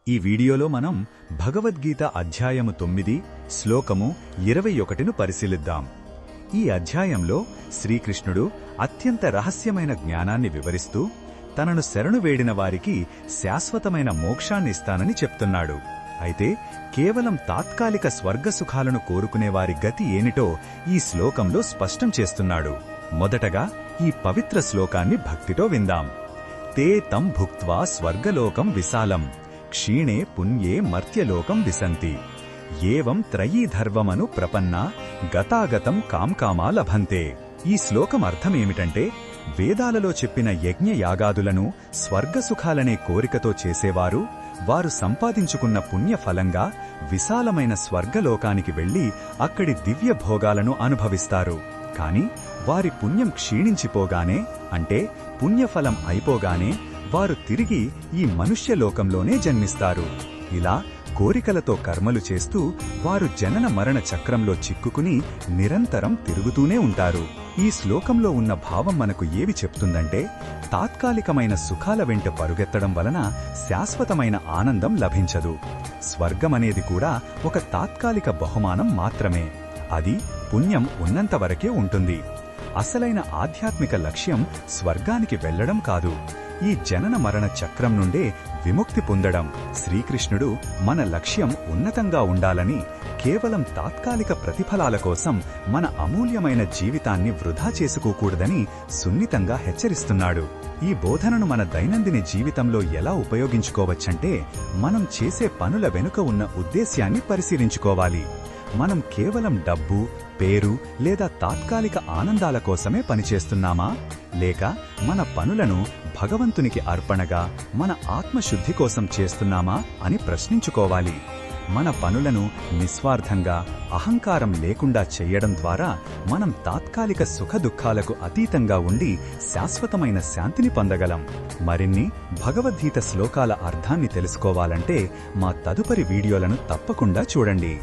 ఈ వీడియోలో మనం భగవద్గీత అధ్యాయము 9 శ్లోకము 21ను పరిశీలిద్దాం. ఈ అధ్యాయంలో శ్రీకృష్ణుడు అత్యంత రహస్యమైన జ్ఞానాన్ని వివరిస్తూ తనను శరణు వేడిన వారికి శాశ్వతమైన మోక్షాన్నిస్తానని చెప్తున్నాడు. అయితే కేవలం తాత్కాలిక స్వర్గసుఖాలను కోరుకునేవారి గతి ఏమిటో ఈ శ్లోకంలో స్పష్టం చేస్తున్నాడు. మొదటగా ఈ పవిత్ర శ్లోకాన్ని భక్తితో విందాం. తే తం భుక్త్వా స్వర్గలోకం విశాలం క్షీణే పుణ్యే మర్త్యలోకం విశంతి ఏవం త్రయీధర్వమను ప్రపన్నా గతాగతం కాంకామా లభంతే. ఈ శ్లోకం అర్థమేమిటంటే, వేదాలలో చెప్పిన యజ్ఞయాగాదులను స్వర్గసుఖాలనే కోరికతో చేసేవారు వారు సంపాదించుకున్న పుణ్యఫలంగా విశాలమైన స్వర్గలోకానికి వెళ్లి అక్కడి దివ్య భోగాలను అనుభవిస్తారు. కాని వారి పుణ్యం క్షీణించిపోగానే, అంటే పుణ్యఫలం అయిపోగానే వారు తిరిగి ఈ మనుష్యలోకంలోనే జన్మిస్తారు. ఇలా కోరికలతో కర్మలు చేస్తూ వారు జనన మరణ చక్రంలో చిక్కుకుని నిరంతరం తిరుగుతూనే ఉంటారు. ఈ శ్లోకంలో ఉన్న భావం మనకు ఏవి చెప్తుందంటే, తాత్కాలికమైన సుఖాల వెంట పరుగెత్తడం వలన శాశ్వతమైన ఆనందం లభించదు. స్వర్గమనేది కూడా ఒక తాత్కాలిక బహుమానం మాత్రమే. అది పుణ్యం ఉన్నంతవరకే ఉంటుంది. అసలైన ఆధ్యాత్మిక లక్ష్యం స్వర్గానికి వెళ్లడం కాదు, ఈ జనన మరణ చక్రం నుండే విముక్తి పొందడం. శ్రీకృష్ణుడు మన లక్ష్యం ఉన్నతంగా ఉండాలని, కేవలం తాత్కాలిక ప్రతిఫలాల కోసం మన అమూల్యమైన జీవితాన్ని వృధా చేసుకోకూడదని సున్నితంగా హెచ్చరిస్తున్నాడు. ఈ బోధనను మన దైనందిన జీవితంలో ఎలా ఉపయోగించుకోవచ్చంటే, మనం చేసే పనుల వెనుక ఉన్న ఉద్దేశ్యాన్ని పరిశీలించుకోవాలి. మనం కేవలం డబ్బు, పేరు లేదా తాత్కాలిక ఆనందాల కోసమే పనిచేస్తున్నామా, లేక మన పనులను భగవంతునికి అర్పణగా మన ఆత్మశుద్ధి కోసం చేస్తున్నామా అని ప్రశ్నించుకోవాలి. మన పనులను నిస్వార్థంగా, అహంకారం లేకుండా చెయ్యడం ద్వారా మనం తాత్కాలిక సుఖదుఖాలకు అతీతంగా ఉండి శాశ్వతమైన శాంతిని పొందగలం. మరిన్ని భగవద్గీత శ్లోకాల అర్థాన్ని తెలుసుకోవాలంటే మా తదుపరి వీడియోలను తప్పకుండా చూడండి.